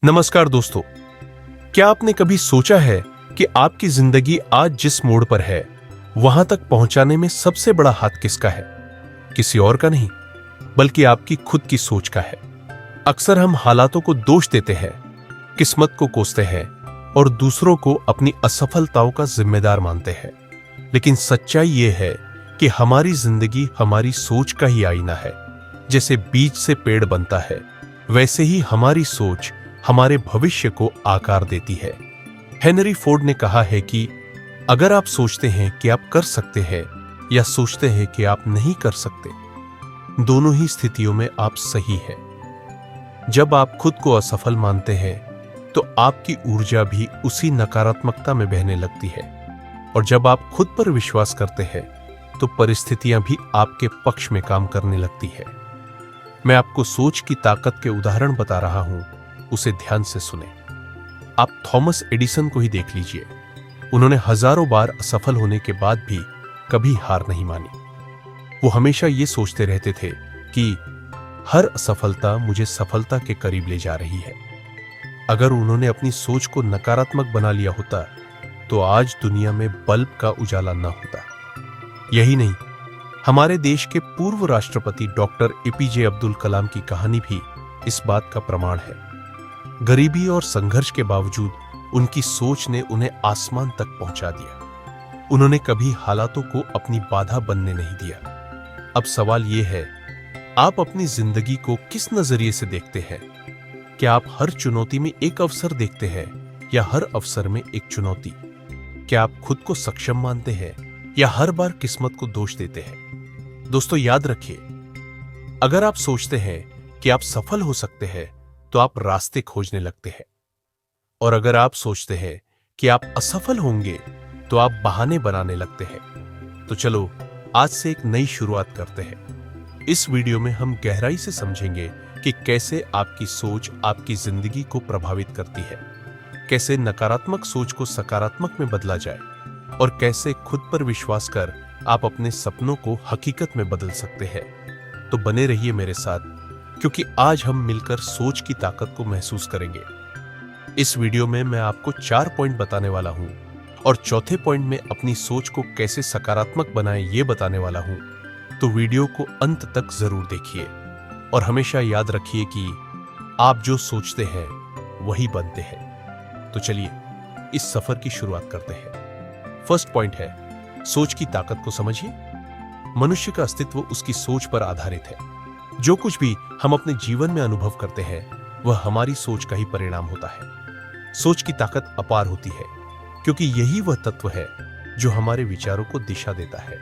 नमस्कार दोस्तों, क्या आपने कभी सोचा है कि आपकी जिंदगी आज जिस मोड़ पर है वहां तक पहुंचाने में सबसे बड़ा हाथ किसका है? किसी और का नहीं, बल्कि आपकी खुद की सोच का है। अक्सर हम हालातों को दोष देते हैं, किस्मत को कोसते हैं और दूसरों को अपनी असफलताओं का जिम्मेदार मानते हैं। लेकिन सच्चाई यह है कि हमारी जिंदगी हमारी सोच का ही आईना है। जैसे बीज से पेड़ बनता है, वैसे ही हमारी सोच हमारे भविष्य को आकार देती है। हेनरी फोर्ड ने कहा है कि अगर आप सोचते हैं कि आप कर सकते हैं या सोचते हैं कि आप नहीं कर सकते, दोनों ही स्थितियों में आप सही हैं। जब आप खुद को असफल मानते हैं तो आपकी ऊर्जा भी उसी नकारात्मकता में बहने लगती है, और जब आप खुद पर विश्वास करते हैं तो परिस्थितियां भी आपके पक्ष में काम करने लगती है। मैं आपको सोच की ताकत के उदाहरण बता रहा हूं, उसे ध्यान से सुने। आप थॉमस एडिसन को ही देख लीजिए। उन्होंने हजारों बार असफल होने के बाद भी कभी हार नहीं मानी। वो हमेशा ये सोचते रहते थे कि हर असफलता मुझे सफलता के करीब ले जा रही है। अगर उन्होंने अपनी सोच को नकारात्मक बना लिया होता तो आज दुनिया में बल्ब का उजाला न होता। यही नहीं, हमारे देश के पूर्व राष्ट्रपति डॉक्टर एपीजे अब्दुल कलाम की कहानी भी इस बात का प्रमाण है। गरीबी और संघर्ष के बावजूद उनकी सोच ने उन्हें आसमान तक पहुंचा दिया। उन्होंने कभी हालातों को अपनी बाधा बनने नहीं दिया। अब सवाल यह है, आप अपनी जिंदगी को किस नजरिए से देखते हैं? क्या आप हर चुनौती में एक अवसर देखते हैं या हर अवसर में एक चुनौती? क्या आप खुद को सक्षम मानते हैं या हर बार किस्मत को दोष देते हैं? दोस्तों, याद रखिए, अगर आप सोचते हैं कि आप सफल हो सकते हैं तो आप रास्ते खोजने लगते हैं, और अगर आप सोचते हैं कि आप असफल होंगे तो आप बहाने बनाने लगते हैं। तो चलो आज से एक नई शुरुआत करते हैं। इस वीडियो में हम गहराई से समझेंगे कि कैसे आपकी सोच आपकी जिंदगी को प्रभावित करती है, कैसे नकारात्मक सोच को सकारात्मक में बदला जाए, और कैसे खुद पर विश्वास कर आप अपने सपनों को हकीकत में बदल सकते हैं। तो बने रहिए मेरे साथ, क्योंकि आज हम मिलकर सोच की ताकत को महसूस करेंगे। इस वीडियो में मैं आपको 4 पॉइंट बताने वाला हूं, और चौथे पॉइंट में अपनी सोच को कैसे सकारात्मक बनाएं ये बताने वाला हूं। तो वीडियो को अंत तक जरूर देखिए, और हमेशा याद रखिए कि आप जो सोचते हैं वही बनते हैं। तो चलिए इस सफर की शुरुआत करते हैं। फर्स्ट पॉइंट है, सोच की ताकत को समझिए। मनुष्य का अस्तित्व उसकी सोच पर आधारित है। जो कुछ भी हम अपने जीवन में अनुभव करते हैं वह हमारी सोच का ही परिणाम होता है। सोच की ताकत अपार होती है, क्योंकि यही वह तत्व है जो हमारे विचारों को दिशा देता है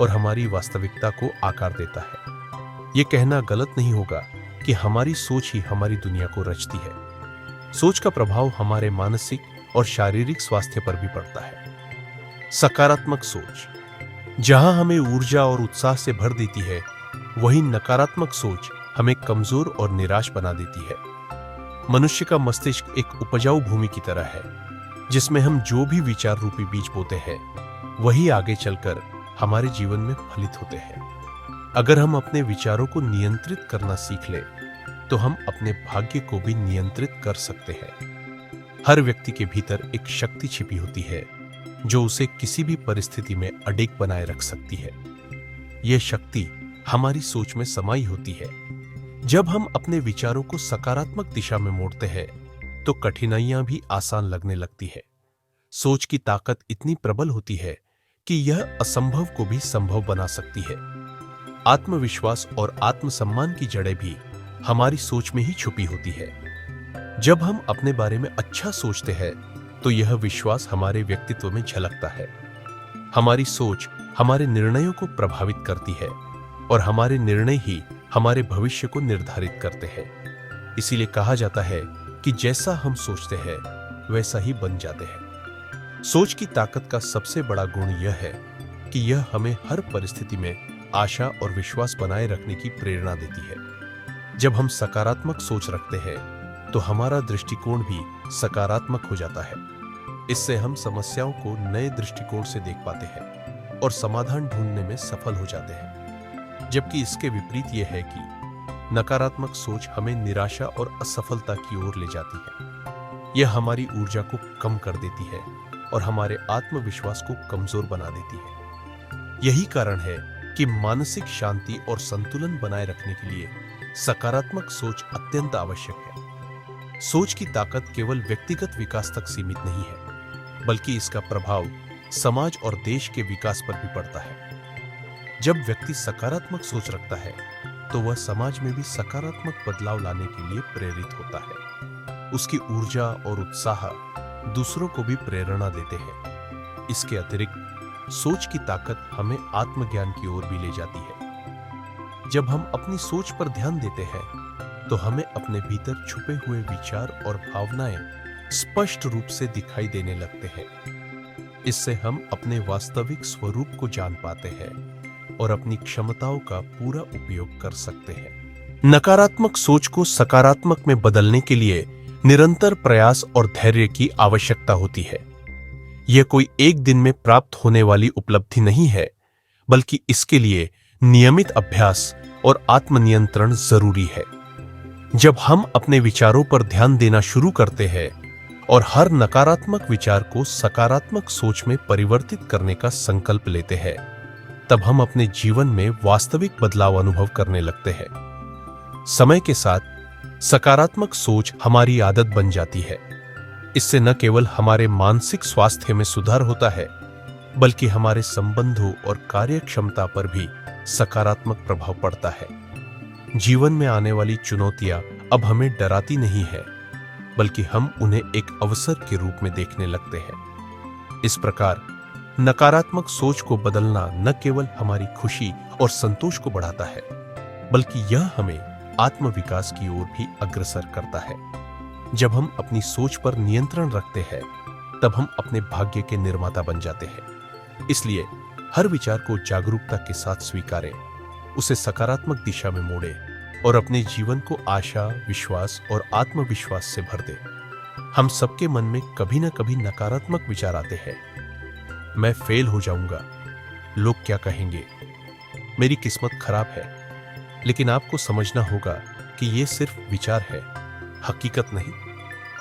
और हमारी वास्तविकता को आकार देता है। यह कहना गलत नहीं होगा कि हमारी सोच ही हमारी दुनिया को रचती है। सोच का प्रभाव हमारे मानसिक और शारीरिक स्वास्थ्य पर भी पड़ता है। सकारात्मक सोच जहां हमें ऊर्जा और उत्साह से भर देती है, वही नकारात्मक सोच हमें कमजोर और निराश बना देती है। मनुष्य का मस्तिष्क एक उपजाऊ भूमि की तरह है, जिसमें हम जो भी विचार रूपी बीज बोते हैं वही आगे चलकर हमारे जीवन में फलित होते हैं। अगर हम अपने विचारों को नियंत्रित करना सीख लें तो हम अपने भाग्य को भी नियंत्रित कर सकते हैं। हर व्यक्ति के भीतर एक शक्ति छिपी होती है जो उसे किसी भी परिस्थिति में अडिग बनाए रख सकती है। यह शक्ति हमारी सोच में समाई होती है। जब हम अपने विचारों को सकारात्मक दिशा में मोड़ते हैं तो कठिनाइयां भी आसान लगने लगती है। सोच की ताकत इतनी प्रबल होती है कि यह असंभव को भी संभव बना सकती है। आत्मविश्वास और आत्मसम्मान की जड़ें भी हमारी सोच में ही छुपी होती है। जब हम अपने बारे में अच्छा सोचते हैं तो यह विश्वास हमारे व्यक्तित्व में झलकता है। हमारी सोच हमारे निर्णयों को प्रभावित करती है, और हमारे निर्णय ही हमारे भविष्य को निर्धारित करते हैं। इसीलिए कहा जाता है कि जैसा हम सोचते हैं वैसा ही बन जाते हैं। सोच की ताकत का सबसे बड़ा गुण यह है कि यह हमें हर परिस्थिति में आशा और विश्वास बनाए रखने की प्रेरणा देती है। जब हम सकारात्मक सोच रखते हैं तो हमारा दृष्टिकोण भी सकारात्मक हो जाता है। इससे हम समस्याओं को नए दृष्टिकोण से देख पाते हैं और समाधान ढूंढने में सफल हो जाते हैं। जबकि इसके विपरीत यह है कि नकारात्मक सोच हमें निराशा और असफलता की ओर ले जाती है। यह हमारी ऊर्जा को कम कर देती है और हमारे आत्मविश्वास को कमजोर बना देती है। यही कारण है कि मानसिक शांति और संतुलन बनाए रखने के लिए सकारात्मक सोच अत्यंत आवश्यक है। सोच की ताकत केवल व्यक्तिगत विकास तक सीमित नहीं है, बल्कि इसका प्रभाव समाज और देश के विकास पर भी पड़ता है। जब व्यक्ति सकारात्मक सोच रखता है तो वह समाज में भी सकारात्मक बदलाव लाने के लिए प्रेरित होता है। उसकी ऊर्जा और उत्साह दूसरों को भी प्रेरणा देते हैं। इसके अतिरिक्त सोच की ताकत हमें आत्मज्ञान की ओर भी ले जाती है। जब हम अपनी सोच पर ध्यान देते हैं तो हमें अपने भीतर छुपे हुए विचार और भावनाएं स्पष्ट रूप से दिखाई देने लगते हैं। इससे हम अपने वास्तविक स्वरूप को जान पाते हैं और अपनी क्षमताओं का पूरा उपयोग कर सकते हैं। नकारात्मक सोच को सकारात्मक में बदलने के लिए निरंतर प्रयास और धैर्य की आवश्यकता होती है। यह कोई एक दिन में प्राप्त होने वाली उपलब्धि नहीं है, बल्कि इसके लिए नियमित अभ्यास और आत्मनियंत्रण जरूरी है। जब हम अपने विचारों पर ध्यान देना शुरू करते हैं और हर नकारात्मक विचार को सकारात्मक सोच में परिवर्तित करने का संकल्प लेते हैं, तब हम अपने जीवन में वास्तविक बदलाव अनुभव करने लगते हैं। समय के साथ सकारात्मक सोच हमारी आदत बन जाती है। इससे न केवल हमारे मानसिक स्वास्थ्य में सुधार होता है, बल्कि हमारे संबंधों और कार्यक्षमता पर भी सकारात्मक प्रभाव पड़ता है। जीवन में आने वाली चुनौतियां अब हमें डराती नहीं है, बल्कि हम उन्हें एक अवसर के रूप में देखने लगते हैं। इस प्रकार नकारात्मक सोच को बदलना न केवल हमारी खुशी और संतोष को बढ़ाता है, बल्कि यह हमें आत्मविकास की ओर भी अग्रसर करता है। जब हम अपनी सोच पर नियंत्रण रखते हैं, तब हम अपने भाग्य के निर्माता बन जाते हैं। इसलिए हर विचार को जागरूकता के साथ स्वीकारें, उसे सकारात्मक दिशा में मोड़ें और अपने जीवन को आशा, विश्वास और आत्मविश्वास से भर दें। हम सबके मन में कभी न कभी नकारात्मक विचार आते हैं। मैं फेल हो जाऊंगा, लोग क्या कहेंगे, मेरी किस्मत खराब है। लेकिन आपको समझना होगा कि यह सिर्फ विचार है, हकीकत नहीं।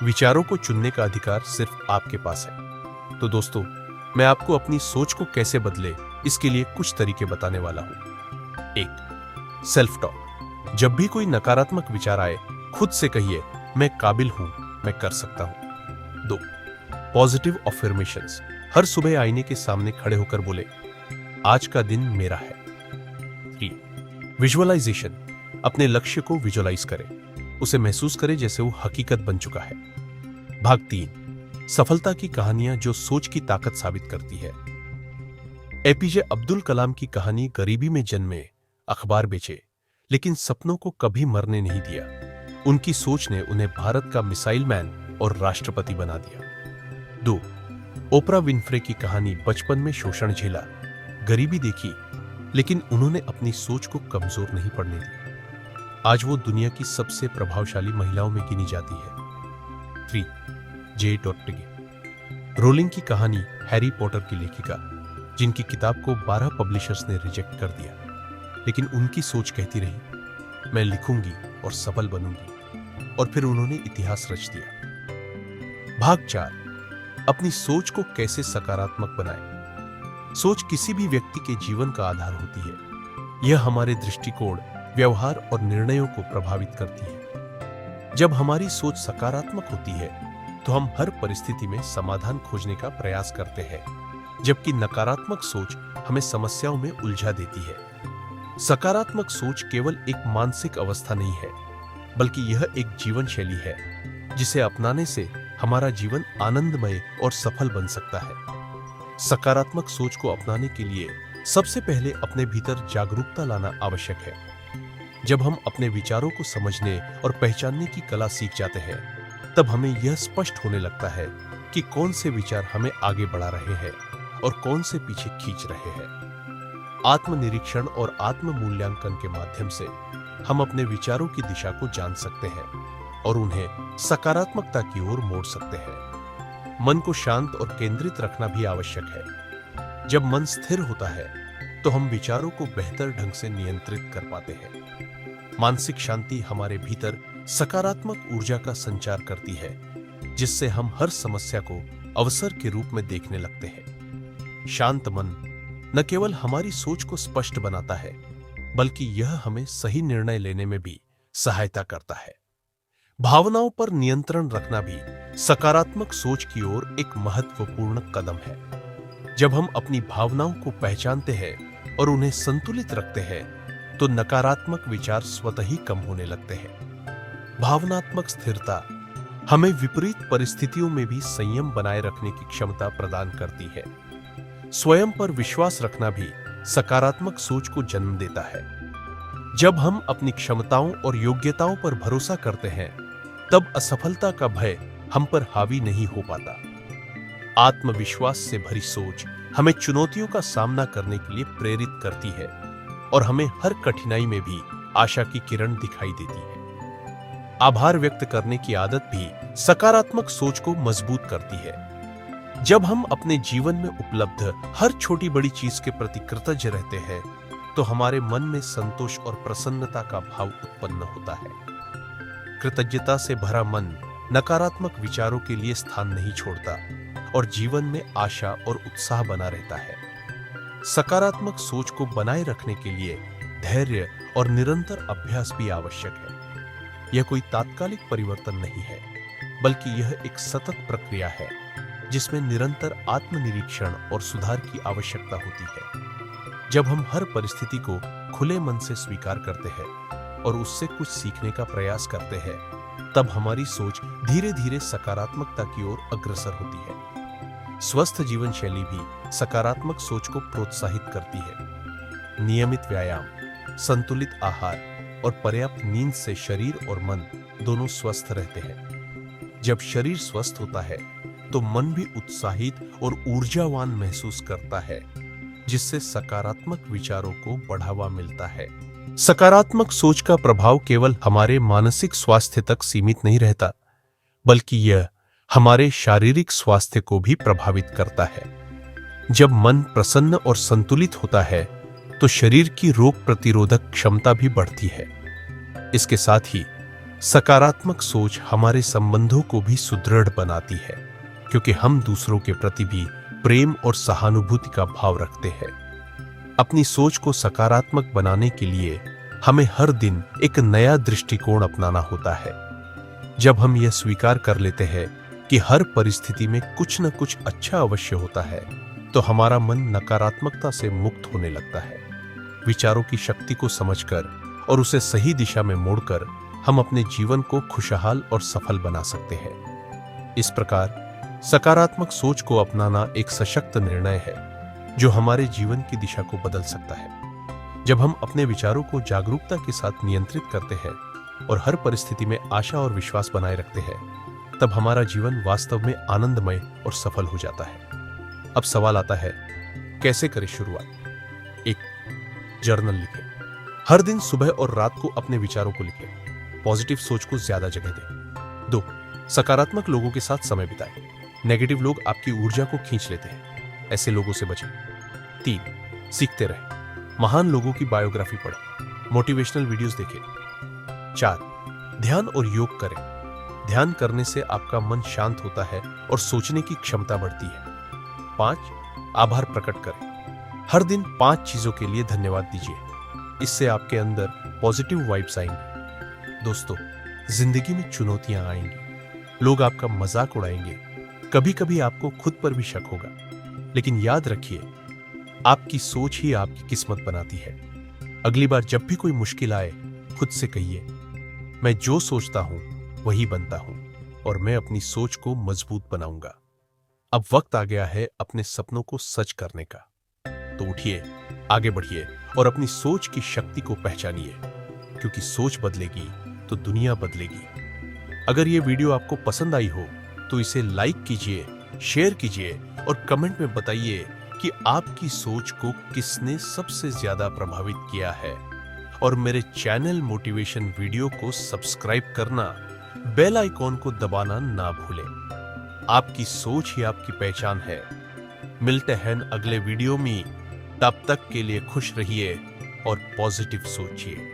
विचारों को चुनने का अधिकार सिर्फ आपके पास है। तो दोस्तों, मैं आपको अपनी सोच को कैसे बदले, इसके लिए कुछ तरीके बताने वाला हूं। 1. Self talk. जब भी कोई नकारात्मक विचार आए, खुद से कहिए, मैं काबिल हूं, मैं कर सकता हूं। 2. Positive affirmations. हर सुबह आईने के सामने खड़े होकर बोले, आज का दिन मेरा है। 3. विजुअलाइजेशन। अपने लक्ष्य को विजुअलाइज करें, उसे महसूस करें जैसे वो हकीकत बन चुका है। भाग 3. सफलता की कहानियां जो सोच की ताकत साबित करती है। एपीजे अब्दुल कलाम की कहानी गरीबी में जन्मे, अखबार बेचे, लेकिन सपनों को कभी मरने नहीं दिया। उनकी सोच ने उन्हें भारत का मिसाइल मैन और राष्ट्रपति बना दिया। 2. ओपरा विन्फ्रे की कहानी बचपन में शोषण झेला, गरीबी देखी, लेकिन उन्होंने अपनी सोच को कमजोर नहीं पड़ने दी। आज वो दुनिया की सबसे प्रभावशाली महिलाओं में गिनी जाती है। 3. जे. टॉल्किन। रोलिंग की कहानी हैरी पॉटर की लेखिका, जिनकी किताब को 12 पब्लिशर्स ने रिजेक्ट कर दिया, लेकिन उनकी सोच कहती रही, मैं लिखूंगी और सफल बनूंगी, और फिर उन्होंने इतिहास रच दिया। भाग 4. अपनी सोच को कैसे सकारात्मक बनाएं। सोच किसी भी व्यक्ति के जीवन का आधार होती है। यह हमारे दृष्टिकोण, व्यवहार और निर्णयों को प्रभावित करती है। जब हमारी सोच सकारात्मक होती है, तो हम हर परिस्थिति में समाधान खोजने का प्रयास करते हैं, जबकि नकारात्मक सोच हमें समस्याओं में उलझा देती है। सकारात्मक सोच केवल एक मानसिक अवस्था नहीं है, बल्कि यह एक जीवन शैली है, जिसे अपनाने से हमारा जीवन आनंदमय और सफल बन सकता है। सकारात्मक सोच को अपनाने के लिए सबसे पहले अपने भीतर जागरूकता लाना आवश्यक है। जब हम अपने विचारों को समझने और पहचानने की कला सीख जाते हैं, तब हमें यह स्पष्ट होने लगता है कि कौन से विचार हमें आगे बढ़ा रहे हैं और कौन से पीछे खींच रहे हैं। आत्मनिरीक्षण और आत्म मूल्यांकन के माध्यम से हम अपने विचारों की दिशा को जान सकते हैं और उन्हें सकारात्मकता की ओर मोड़ सकते हैं। मन को शांत और केंद्रित रखना भी आवश्यक है। जब मन स्थिर होता है, तो हम विचारों को बेहतर ढंग से नियंत्रित कर पाते हैं। मानसिक शांति हमारे भीतर सकारात्मक ऊर्जा का संचार करती है, जिससे हम हर समस्या को अवसर के रूप में देखने लगते हैं। शांत मन न केवल हमारी सोच को स्पष्ट बनाता है, बल्कि यह हमें सही निर्णय लेने में भी सहायता करता है। भावनाओं पर नियंत्रण रखना भी सकारात्मक सोच की ओर एक महत्वपूर्ण कदम है। जब हम अपनी भावनाओं को पहचानते हैं और उन्हें संतुलित रखते हैं, तो नकारात्मक विचार स्वतः ही कम होने लगते हैं। भावनात्मक स्थिरता हमें विपरीत परिस्थितियों में भी संयम बनाए रखने की क्षमता प्रदान करती है। स्वयं पर विश्वास रखना भी सकारात्मक सोच को जन्म देता है। जब हम अपनी क्षमताओं और योग्यताओं पर भरोसा करते हैं, तब असफलता का भय हम पर हावी नहीं हो पाता। आत्मविश्वास से भरी सोच हमें चुनौतियों का सामना करने के लिए प्रेरित करती है और हमें हर कठिनाई में भी आशा की किरण दिखाई देती है। आभार व्यक्त करने की आदत भी सकारात्मक सोच को मजबूत करती है। जब हम अपने जीवन में उपलब्ध हर छोटी बड़ी चीज के प्रति कृतज्ञ रहते हैं, तो हमारे मन में संतोष और प्रसन्नता का भाव उत्पन्न होता है। कृतज्ञता से भरा मन नकारात्मक विचारों के लिए स्थान नहीं छोड़ता और जीवन में आशा और उत्साह बना रहता है। सकारात्मक सोच को बनाए रखने के लिए धैर्य और निरंतर अभ्यास भी आवश्यक है। यह कोई तात्कालिक परिवर्तन नहीं है, बल्कि यह एक सतत प्रक्रिया है, जिसमें निरंतर आत्मनिरीक्षण और सुधार की आवश्यकता होती है। जब हम हर परिस्थिति को खुले मन से स्वीकार करते हैं और उससे कुछ सीखने का प्रयास करते हैं, तब हमारी सोच धीरे धीरे सकारात्मकता की ओर अग्रसर होती है। स्वस्थ जीवन शैली भी सकारात्मक सोच को प्रोत्साहित करती है। नियमित व्यायाम, संतुलित आहार और पर्याप्त नींद से शरीर और मन दोनों स्वस्थ रहते हैं। जब शरीर स्वस्थ होता है, तो मन भी उत्साहित और ऊर्जावान महसूस करता है, जिससे सकारात्मक विचारों को बढ़ावा मिलता है। सकारात्मक सोच का प्रभाव केवल हमारे मानसिक स्वास्थ्य तक सीमित नहीं रहता, बल्कि यह हमारे शारीरिक स्वास्थ्य को भी प्रभावित करता है। जब मन प्रसन्न और संतुलित होता है, तो शरीर की रोग प्रतिरोधक क्षमता भी बढ़ती है। इसके साथ ही सकारात्मक सोच हमारे संबंधों को भी सुदृढ़ बनाती है, क्योंकि हम दूसरों के प्रति भी प्रेम और सहानुभूति का भाव रखते हैं। अपनी सोच को सकारात्मक बनाने के लिए हमें हर दिन एक नया दृष्टिकोण अपनाना होता है। जब हम यह स्वीकार कर लेते हैं कि हर परिस्थिति में कुछ न कुछ अच्छा अवश्य होता है, तो हमारा मन नकारात्मकता से मुक्त होने लगता है। विचारों की शक्ति को समझकर और उसे सही दिशा में मोड़कर हम अपने जीवन को खुशहाल और सफल बना सकते हैं। इस प्रकार सकारात्मक सोच को अपनाना एक सशक्त निर्णय है, जो हमारे जीवन की दिशा को बदल सकता है। जब हम अपने विचारों को जागरूकता के साथ नियंत्रित करते हैं और हर परिस्थिति में आशा और विश्वास बनाए रखते हैं, तब हमारा जीवन वास्तव में आनंदमय और सफल हो जाता है। अब सवाल आता है, कैसे करें शुरुआत? 1. जर्नल लिखें। हर दिन सुबह और रात को अपने विचारों को लिखें। पॉजिटिव सोच को ज्यादा जगह दें। 2. सकारात्मक लोगों के साथ समय बिताएं। नेगेटिव लोग आपकी ऊर्जा को खींच लेते हैं, ऐसे लोगों से बचें। 3. सीखते रहें। महान लोगों की बायोग्राफी पढ़ें, मोटिवेशनल वीडियोस देखें। 4. ध्यान और योग करें। ध्यान करने से आपका मन शांत होता है और सोचने की क्षमता बढ़ती है। 5. आभार प्रकट करें। हर दिन 5 चीजों के लिए धन्यवाद दीजिए। इससे आपके अंदर पॉजिटिव वाइब्स आएंगी। दोस्तों, जिंदगी में चुनौतियां आएंगी, लोग आपका मजाक उड़ाएंगे, कभी कभी आपको खुद पर भी शक होगा, लेकिन याद रखिए, आपकी सोच ही आपकी किस्मत बनाती है। अगली बार जब भी कोई मुश्किल आए, खुद से कहिए, मैं जो सोचता हूं वही बनता हूं और मैं अपनी सोच को मजबूत बनाऊंगा। अब वक्त आ गया है अपने सपनों को सच करने का। तो उठिए, आगे बढ़िए और अपनी सोच की शक्ति को पहचानिए, क्योंकि सोच बदलेगी तो दुनिया बदलेगी। अगर ये वीडियो आपको पसंद आई हो, तो इसे लाइक कीजिए, शेयर कीजिए और कमेंट में बताइए कि आपकी सोच को किसने सबसे ज्यादा प्रभावित किया है। और मेरे चैनल मोटिवेशन वीडियो को सब्सक्राइब करना, बेल आइकॉन को दबाना ना भूलें। आपकी सोच ही आपकी पहचान है। मिलते हैं अगले वीडियो में, तब तक के लिए खुश रहिए और पॉजिटिव सोचिए।